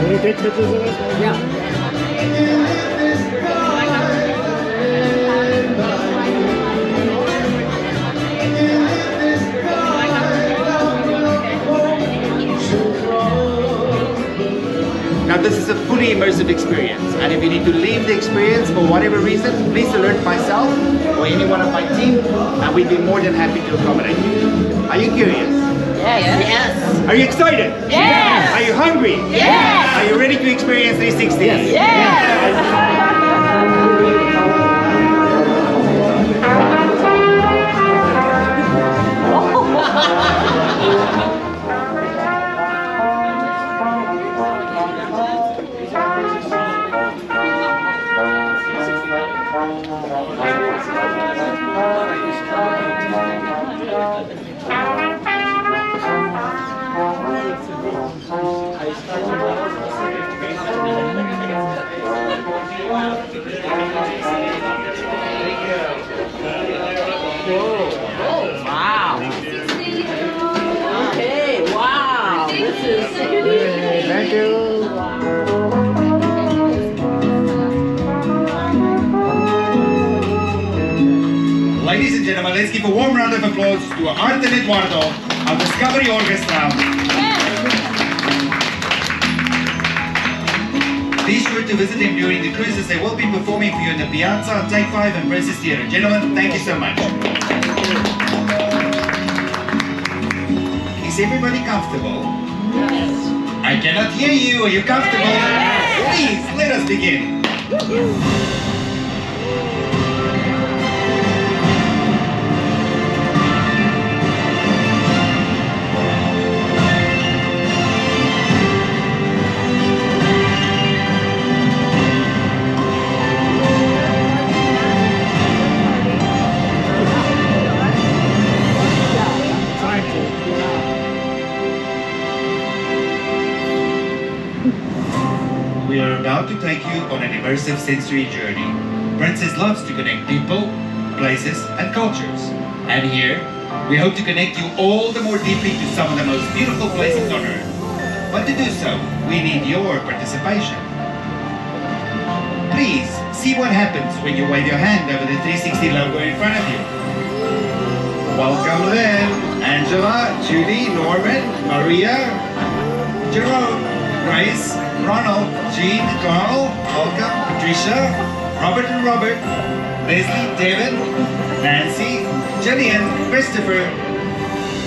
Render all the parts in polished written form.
Any take pictures of it? Yeah. Now this is a fully immersive experience, and if you need to leave the experience for whatever reason, please alert myself or any one of my team, and we'd be more than happy to accommodate you. Are you curious? Yes. Are you excited? Yes. Are you hungry? Yes. Are you ready to experience 360? Yes. Oh, wow. Okay, wow. This is Thank you. Ladies and gentlemen, let's give a warm round of applause to Art and Eduardo of Discovery Orchestra. Be sure to visit them during the cruises. They will be performing for you in the Piazza, Take 5 and Princess Theatre. Gentlemen, thank you so much. Is everybody comfortable? Yes. I cannot hear you. Are you comfortable? Yes. Please, let us begin. We are about to take you on an immersive sensory journey. Princess loves to connect people, places, and cultures. And here, we hope to connect you all the more deeply to some of the most beautiful places on Earth. But to do so, we need your participation. Please, see what happens when you wave your hand over the 360 logo in front of you. Welcome then, Angela, Judy, Norman, Maria, Jerome, Grace, Ronald, Jean, Carl, Olga, Patricia, Robert and Robert, Leslie, David, Nancy, Jillian, Christopher.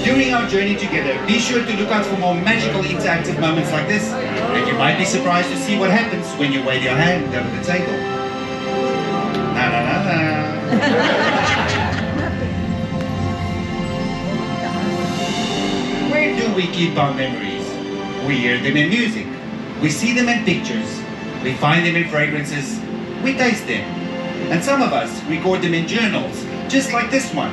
During our journey together, be sure to look out for more magical interactive moments like this, and you might be surprised to see what happens when you wave your hand over the table. Na na na na. Where do we keep our memories? We hear them in music. We see them in pictures. We find them in fragrances. We taste them. And some of us record them in journals, just like this one.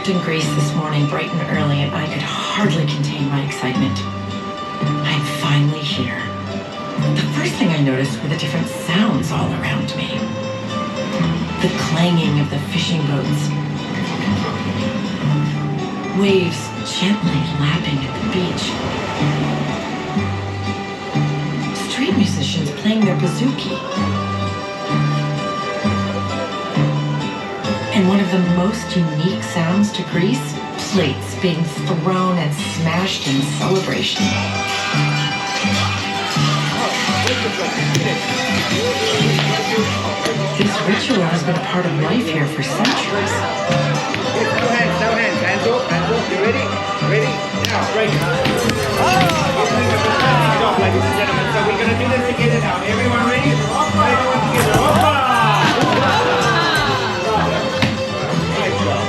In Greece this morning bright and early, and I could hardly contain my excitement. I'm finally here. The first thing I noticed were the different sounds all around me. The clanging of the fishing boats, waves gently lapping at the beach, street musicians playing their bouzouki, and one of the most unique sounds to Greece, plates being thrown and smashed in celebration. This ritual has been a part of life here for centuries. No hands, no hands. Hands up. You ready? Ready? Now, right. Good job, ladies and gentlemen. So we're going to do this together now. Everyone ready? Everyone together. Hoppa! Nice job.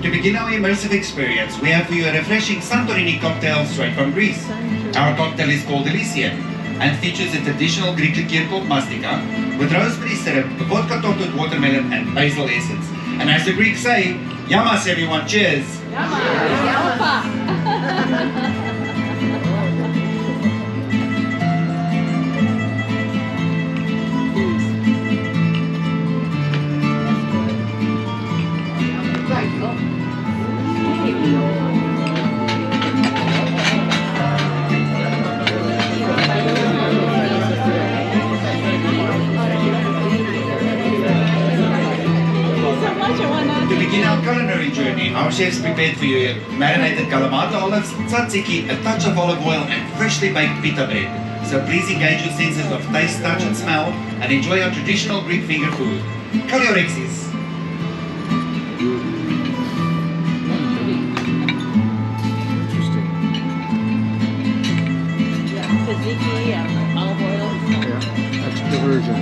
To begin our immersive experience, we have for you a refreshing Santorini cocktail straight from Greece. Our cocktail is called Elysian and features a traditional Greek liqueur called mastika with rosemary syrup, vodka topped with watermelon and basil essence. And as the Greeks say, yamas everyone, cheers! To begin our culinary journey, our chefs prepared for you marinated kalamata olives, tzatziki, a touch of olive oil and freshly baked pita bread. So please engage your senses of taste, touch and smell and enjoy our traditional Greek finger food. Kalliorexis. Tzatziki and olive oil. Yeah, that's the version.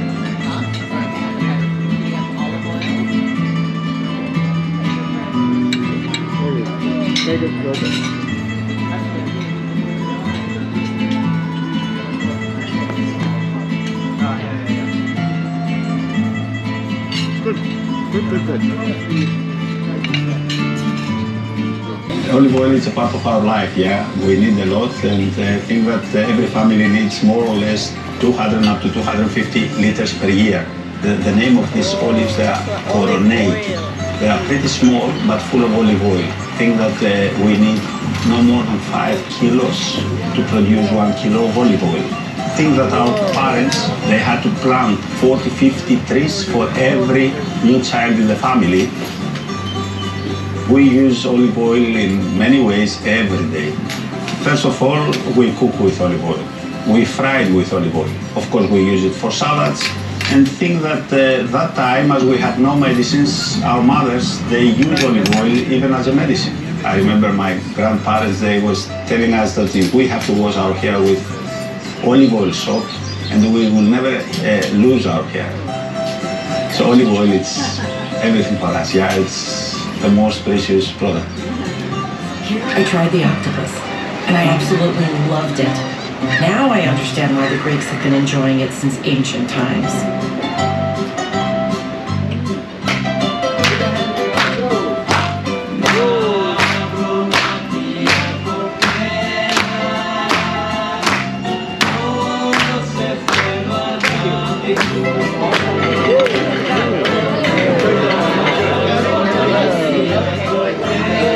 Olive oil. Very good. Good. Olive oil is a part of our life, yeah. We need a lot, and I think that every family needs more or less 200 up to 250 liters per year. The name of these olives, they are coronate. They are pretty small, but full of olive oil. I think that we need no more than 5 kilos to produce 1 kilo of olive oil. I think that our parents, they had to plant 40, 50 trees for every new child in the family. We use olive oil in many ways every day. First of all, we cook with olive oil. We fry it with olive oil. Of course, we use it for salads. And think that that time, as we had no medicines, our mothers, they used olive oil even as a medicine. I remember my grandparents, they was telling us that if we have to wash our hair with olive oil soap, and we will never lose our hair. So olive oil, it's everything for us. Yeah, it's the most precious product. I tried the octopus, and I absolutely loved it. Now I understand why the Greeks have been enjoying it since ancient times.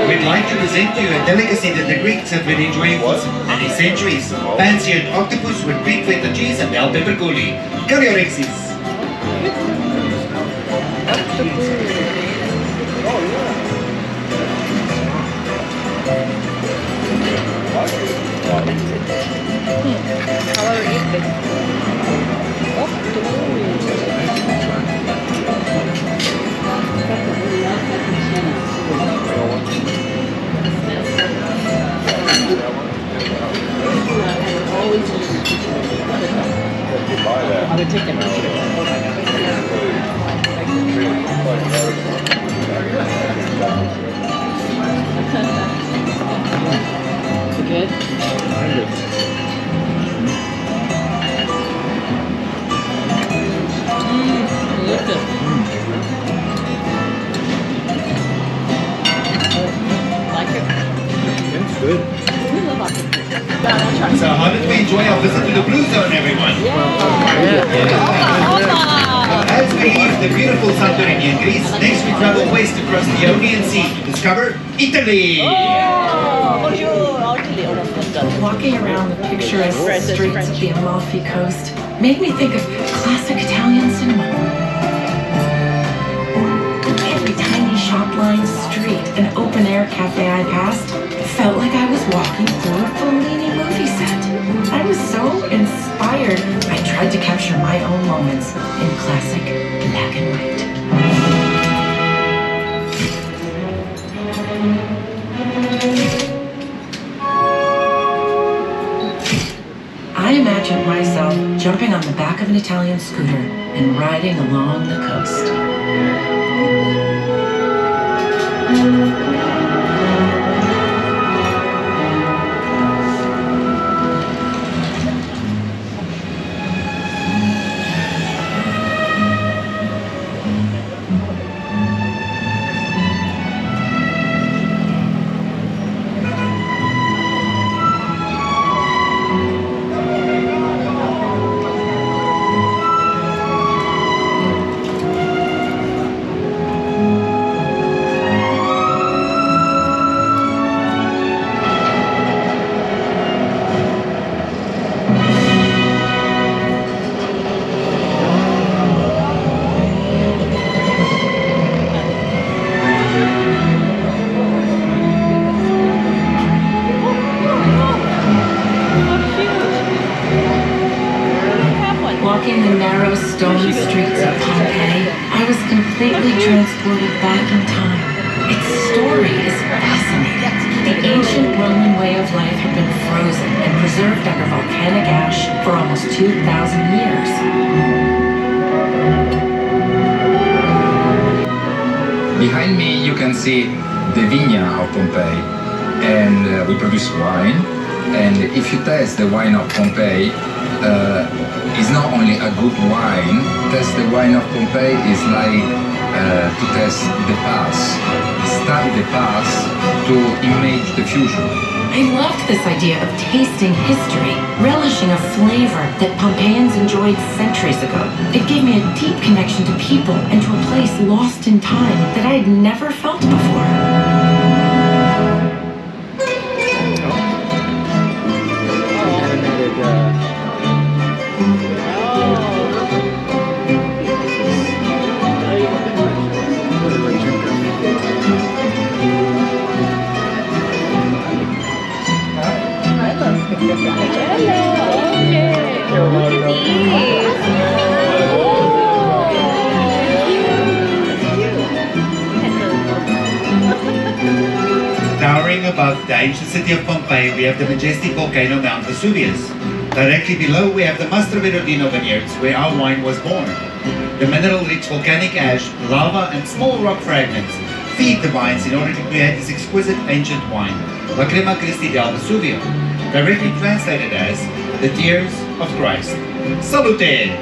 We'd like to present to you a delicacy that the Greeks have been enjoying for many centuries. Pan-seared octopus with Greek feta cheese and bell pepper coulis. Kalliorexis. I would take a Good? Like it? It's good. We love octopus. So how did we enjoy our visit to the Blue Zone, everyone? As we leave the beautiful Santorini in Greece, next we travel west across the Ionian Sea to discover Italy. Walking around the picturesque streets of the Amalfi Coast made me think of classic Italian cinema. Every tiny shop-lined street and open-air cafe I passed felt like I was walking through a Fellini movie set. I was so inspired, I tried to capture my own moments in classic black and white. I imagined myself jumping on the back of an Italian scooter and riding along the coast. Walking the narrow stone streets of Pompeii, I was completely transported back in time. Its story is fascinating. The ancient Roman way of life had been frozen and preserved under volcanic ash for almost 2,000 years. Behind me you can see the vineyard of Pompeii, and we produce wine. And if you taste the wine of Pompeii, it's not only a good wine. Taste the wine of Pompeii is like to taste the past, study the past to image the future. I loved this idea of tasting history, relishing a flavor that Pompeians enjoyed centuries ago. It gave me a deep connection to people and to a place lost in time that I'd never felt before. Towering above the ancient city of Pompeii, we have the majestic volcano Mount Vesuvius. Directly below, we have the Mastrovidardino vineyards, where our wine was born. The mineral-rich volcanic ash, lava, and small rock fragments feed the vines in order to create this exquisite ancient wine, La Crema Christi del Vesuvio, directly translated as the tears of Christ. Salute!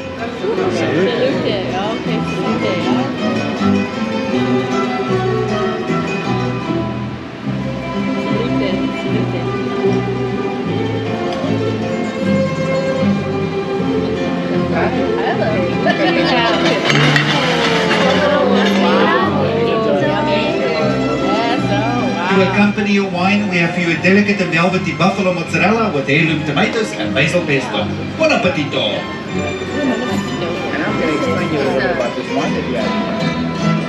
To accompany your wine, we have for you a delicate and velvety buffalo mozzarella with heirloom tomatoes and basil pesto. Buon appetito! And I'm going to explain you a little bit about this wine that you have.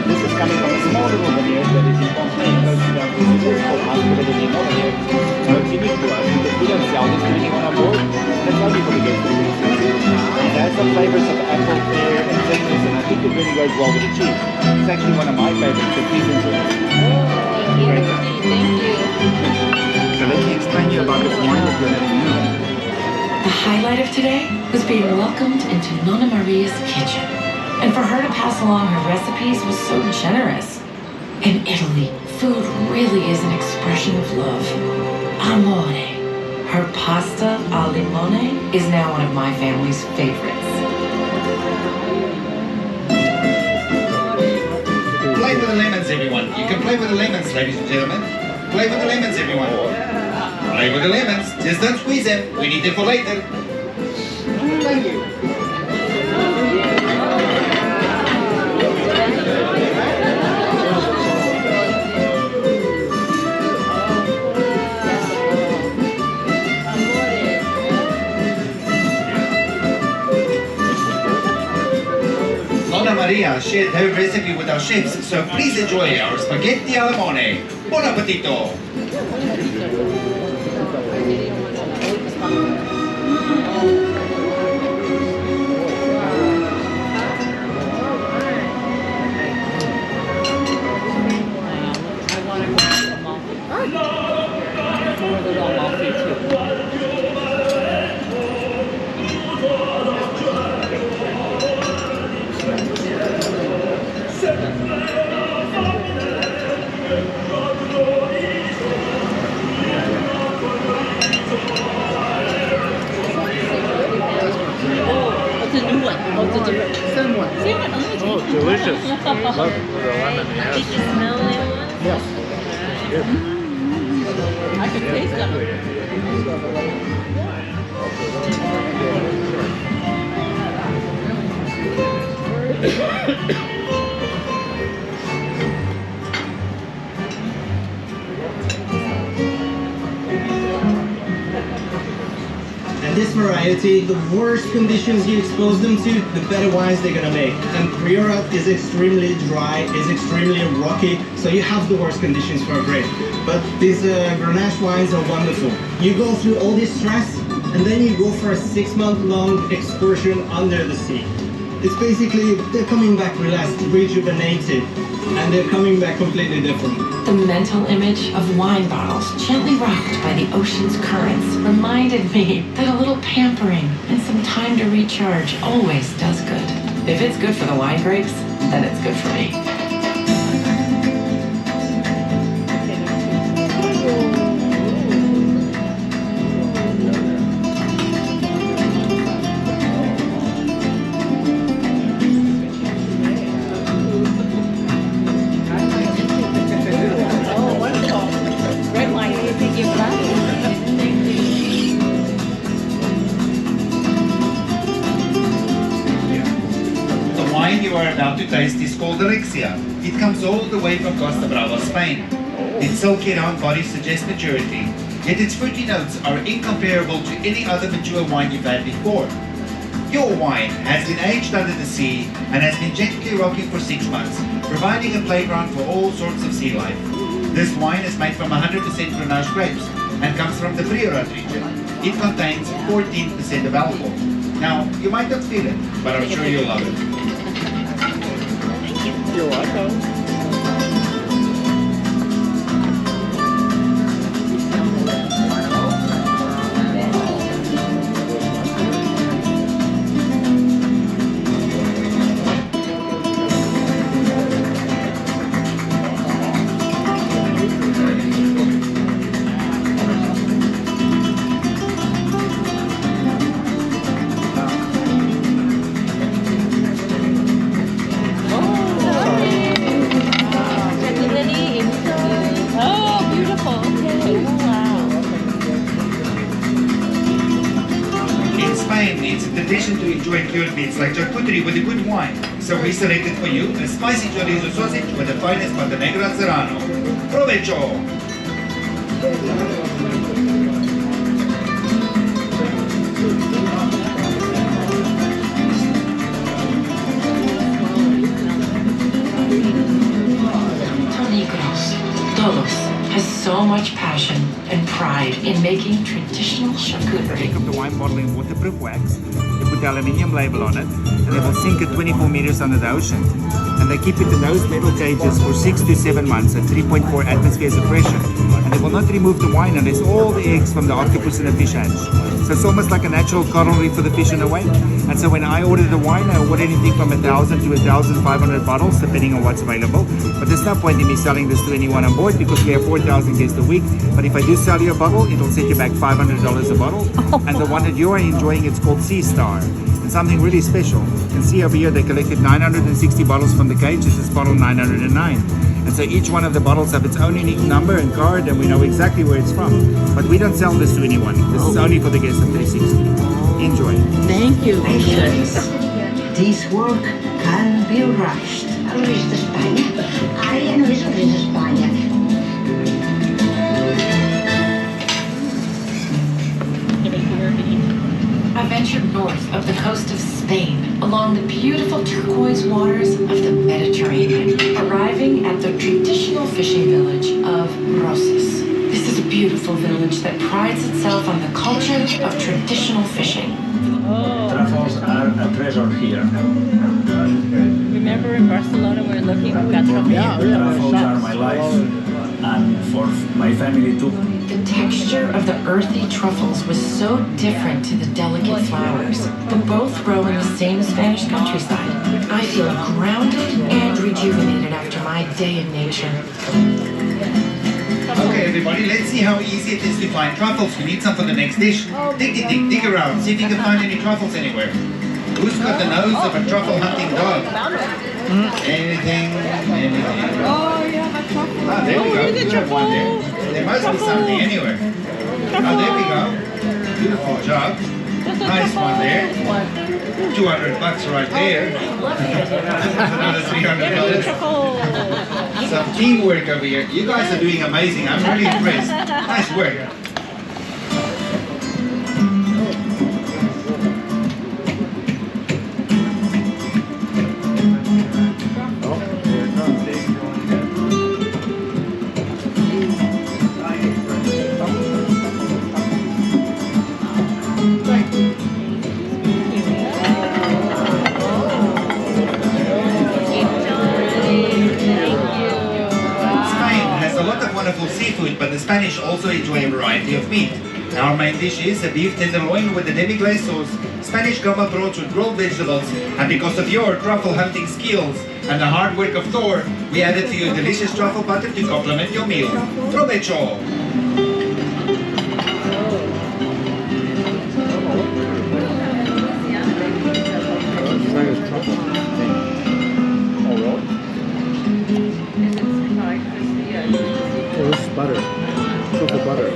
This is coming from a small little vineyard that is in Pompeii, close to down to the called Mastrovidardino vineyard. Now it's unique to us because we don't sell this to anyone on board. That's why people get to it. It has some flavors of apple, pear, and citrus, and I think it really goes well with the cheese. It's actually one of my favorites, so please enjoy it. Thank you. So let me explain you about this wine that you're having now. The highlight of today was being welcomed into Nonna Maria's kitchen. And for her to pass along her recipes was so generous. In Italy, food really is an expression of love. Amore. Her pasta al limone is now one of my family's favorites. Play with the lemons, everyone. You can play with the lemons, ladies and gentlemen. Play with the lemons, everyone. Play with the lemons. Just don't squeeze them. We need them for later. Thank you. Donna Maria shared her recipe with our chefs, so please enjoy our spaghetti alla mone. Buon appetito! What's the new one? What's the different? Same one. Same one. Oh, delicious. Love the lemon, Did you yes. smell it? Yes. Good. I can taste them. And this variety, the worse conditions you expose them to, the better wines they're gonna make. And Priora is extremely dry, is extremely rocky, so you have the worst conditions for a grape. But these Grenache wines are wonderful. You go through all this stress, and then you go for a 6-month-long excursion under the sea. It's basically, they're coming back relaxed, rejuvenated, and they're coming back completely different. The mental image of wine bottles gently rocked by the ocean's currents reminded me that a little pampering and some time to recharge always does good. If it's good for the wine grapes, then it's good for me. You are about to taste is called Alexia. It comes all the way from Costa Brava, Spain. Its silky round body suggests maturity, yet its fruity notes are incomparable to any other mature wine you've had before. Your wine has been aged under the sea and has been gently rocking for 6 months, providing a playground for all sorts of sea life. This wine is made from 100% Grenache grapes and comes from the Priorat region. It contains 14% of alcohol. Now, you might not feel it, but I'm sure you'll love it. You're welcome. To enjoy cured meats like charcuterie with a good wine. So we selected for you a spicy chorizo sausage with the finest Montenegro Serrano. Provecho! Todos has so much passion and pride in making traditional charcuterie. Take up the wine bottle in waterproof wax. They put the aluminium label on it, and they will sink it 24 meters under the ocean. And they keep it in those metal cages for 6 to 7 months at 3.4 atmospheres of pressure. And they will not remove the wine unless all the eggs from the octopus and the fish hatch. So it's almost like a natural coral reef for the fish in a way. And so when I ordered the wine, I ordered anything from 1,000 to 1,500 bottles, depending on what's available. But there's no point in me selling this to anyone on board because we have 4,000 guests a week. But if I do sell you a bottle, it'll set you back $500 a bottle. And the one that you are enjoying, it's called Sea Star. And something really special. You can see over here, they collected 960 bottles from the cage. This is bottle 909. And so each one of the bottles have its own unique number and card, and we know exactly where it's from. But we don't sell this to anyone. This is only for the guests of 360. Enjoy. Thank you. Patience. This work can be rushed. ¿Han visto España? Ay, ya no visto que es España. I ventured north of the coast of Spain, along the beautiful turquoise waters of the Mediterranean, arriving at the traditional fishing village of Rosas. This is a beautiful village that prides itself on the culture of traditional fishing. Truffles are a treasure here. Remember in Barcelona we were looking at truffles? Truffles are my life, and for my family too. The texture of the earthy truffles was so different to the delicate flowers, but both grow in the same Spanish countryside. I feel grounded and rejuvenated after my day in nature. Okay, everybody, let's see how easy it is to find truffles. We need some for the next dish. Dig around. See if you can find any truffles anywhere. Who's got the nose of a truffle hunting dog? Anything? Oh, yeah, my truffle. Ah, there we go. You have one there. There must be something anywhere. Oh, there we go. Beautiful job. Nice one there. $200 right there. Another $300. Some teamwork over here. You guys are doing amazing. I'm really impressed. Nice work. Seafood, but the Spanish also enjoy a variety of meat. Our main dish is a beef tenderloin with a demi-glace sauce, Spanish goma broth with grilled vegetables, and because of your truffle hunting skills and the hard work of Thor, we added to you delicious truffle butter to complement your meal. Provecho! Butter. Truffle butter.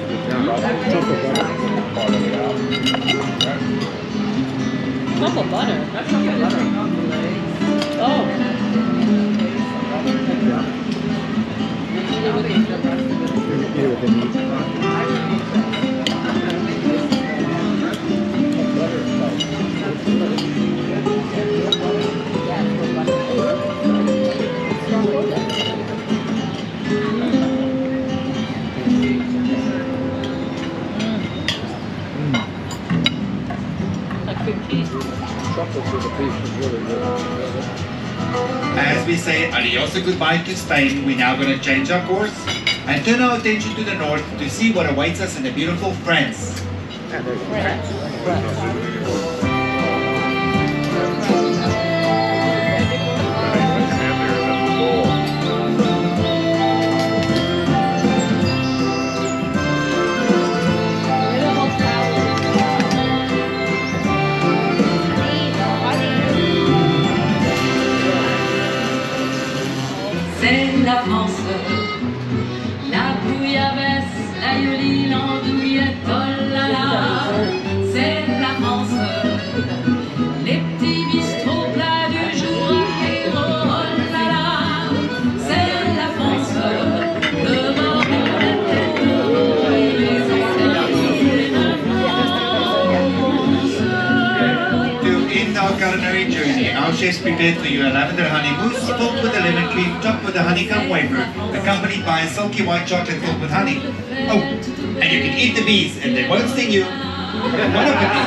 Truffle butter. Truffle butter? That's truffle butter. Oh. Eat it with the meat. As we say adios and goodbye to Spain, we're now going to change our course and turn our attention to the north to see what awaits us in the beautiful France. C'est la France, la bouillabaisse, l'aïoli, l'andouillette, oh là là. C'est la France, les petits bistrots plats du jour à héros, oh là là. C'est la France, le bordel, la tête de l'eau et les escaliers de France. To end our culinary journey, our chefs prepared for you a lavender honey mousse filled with a lemon cream topped with a honeycomb wafer, accompanied by a silky white chocolate filled with honey. Oh, and you can eat the bees and they won't sting you. Bon appétit.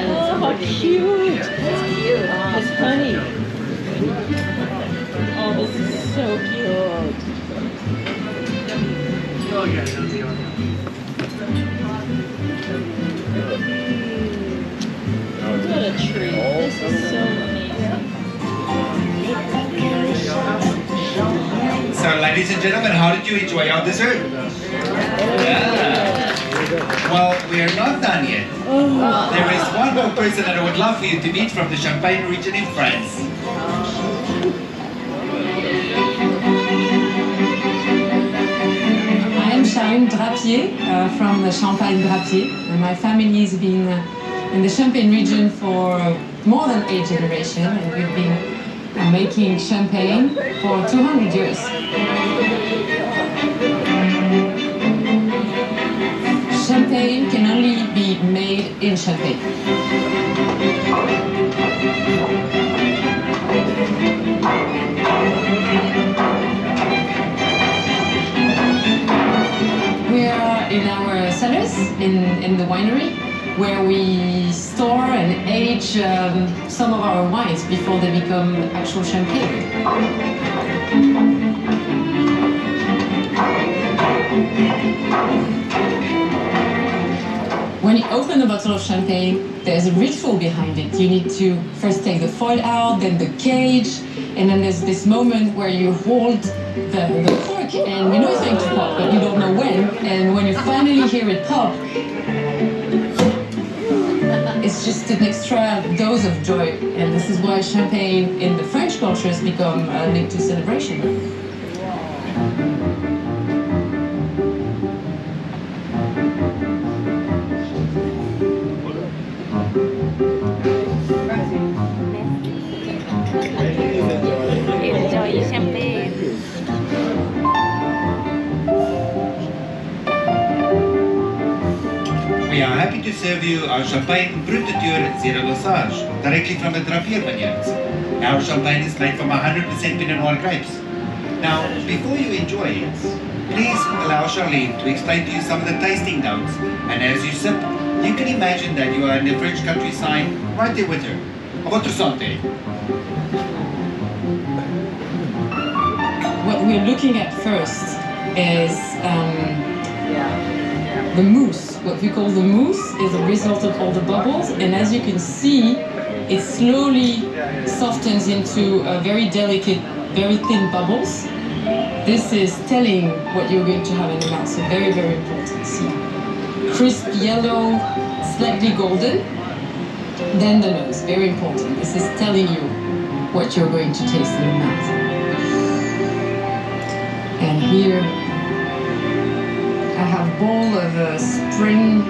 Oh, how cute. It's cute. It's honey. Oh, this is so cute. What a treat. This is so amazing. So, ladies and gentlemen, how did you enjoy our dessert? Yeah. Well, we are not done yet. There is one more person that I would love for you to meet from the Champagne region in France. I'm Charlotte I'm Drapier from the Champagne Drapier. And my family has been in the Champagne region for more than 8 generations, and we've been making champagne for 200 years. Champagne can only be made in Champagne. We are in our cellars in the winery, where we store and age some of our wines before they become actual champagne. When you open a bottle of champagne, there's a ritual behind it. You need to first take the foil out, then the cage, and then there's this moment where you hold the cork and you know it's going to pop, but you don't know when. And when you finally hear it pop, it's just an extra dose of joy. And this is why champagne in the French culture has become linked to celebration. Enjoy champagne. We are happy to serve you our champagne Brut de Tour Zero Dosage, directly from the Drapier vineyards. Our champagne is made from 100% Pinot Noir grapes. Now, before you enjoy it, please allow Charlene to explain to you some of the tasting notes, and as you sip, you can imagine that you are in the French countryside right there with her. À votre santé. What we're looking at first is the mousse. What we call the mousse is a result of all the bubbles, and as you can see, it slowly softens into a very delicate, very thin bubbles. This is telling what you're going to have in the mouth, so very, very important. See, crisp yellow, slightly golden. Then the nose, very important. This is telling you what you're going to taste in your mouth. And here I have a bowl of spring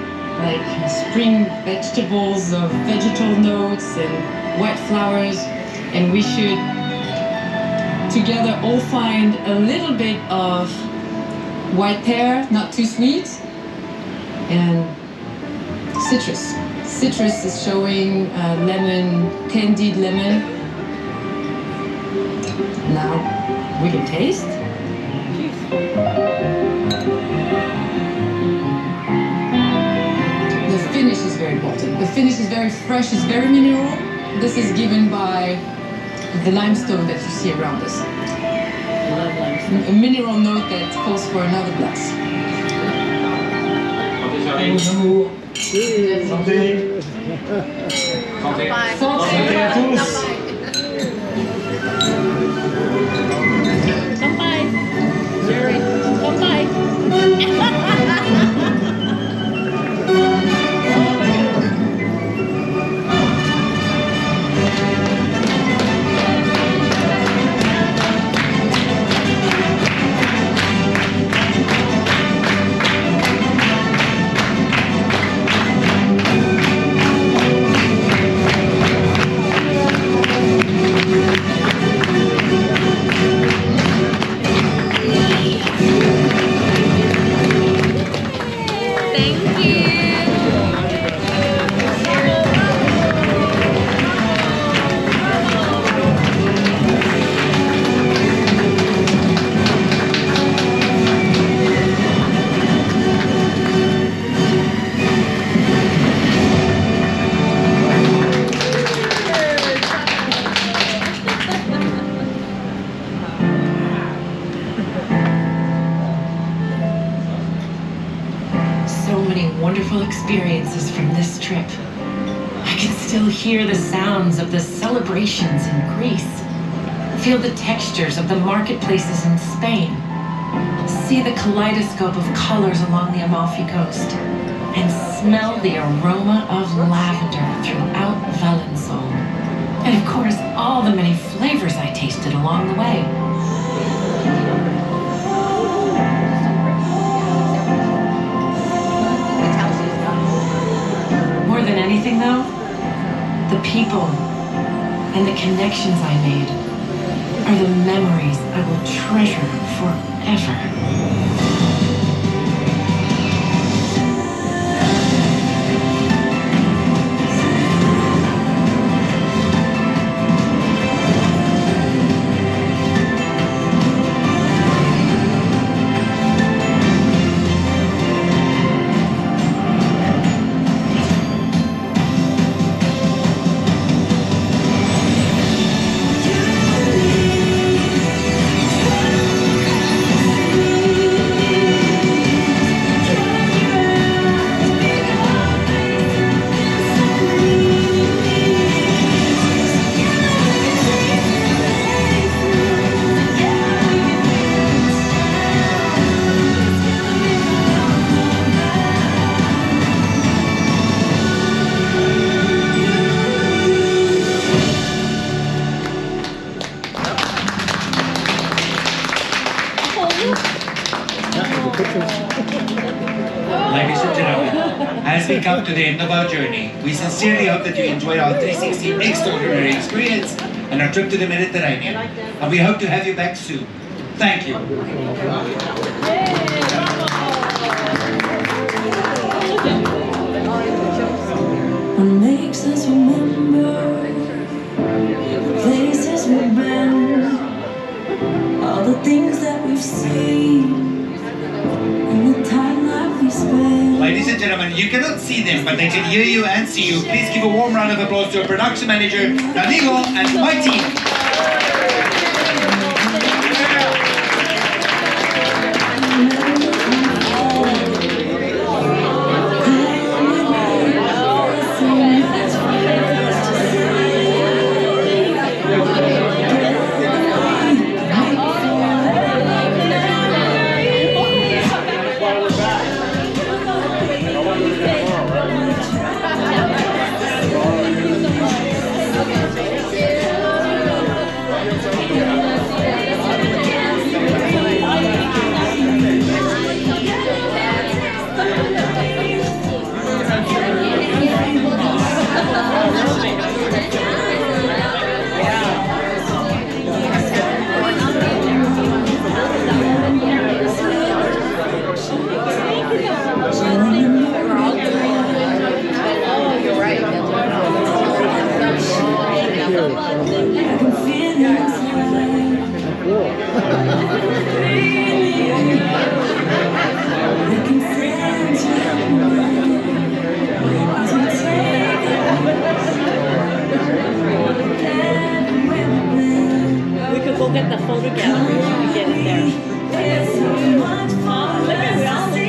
vegetables, of vegetal notes and white flowers, and we should together all find a little bit of white pear, not too sweet, and citrus. Citrus is showing lemon, candied lemon. Now we can taste. The finish is very important. The finish is very fresh, it's very mineral. This is given by the limestone that you see around us. A mineral note that calls for another glass. Santé. Santé. Santé à tous. Kanpai. Jerry. Kanpai. Experiences from this trip. I can still hear the sounds of the celebrations in Greece, feel the textures of the marketplaces in Spain, see the kaleidoscope of colors along the Amalfi Coast, and smell the aroma of lavender throughout Valençol. And of course, all the many flavors I tasted along the way. people and the connections I made are the memories I will treasure forever. Ladies and gentlemen, as we come to the end of our journey, we sincerely hope that you enjoyed our 360 extraordinary experience and our trip to the Mediterranean. And we hope to have you back soon. Thank you. What makes us remember places we've been, all the things that we've seen. Ladies and gentlemen, you cannot see them, but they can hear you and see you. Please give a warm round of applause to our production manager, Danilo, and my team. We could go get the photo gallery when we get in there. Oh, look at we all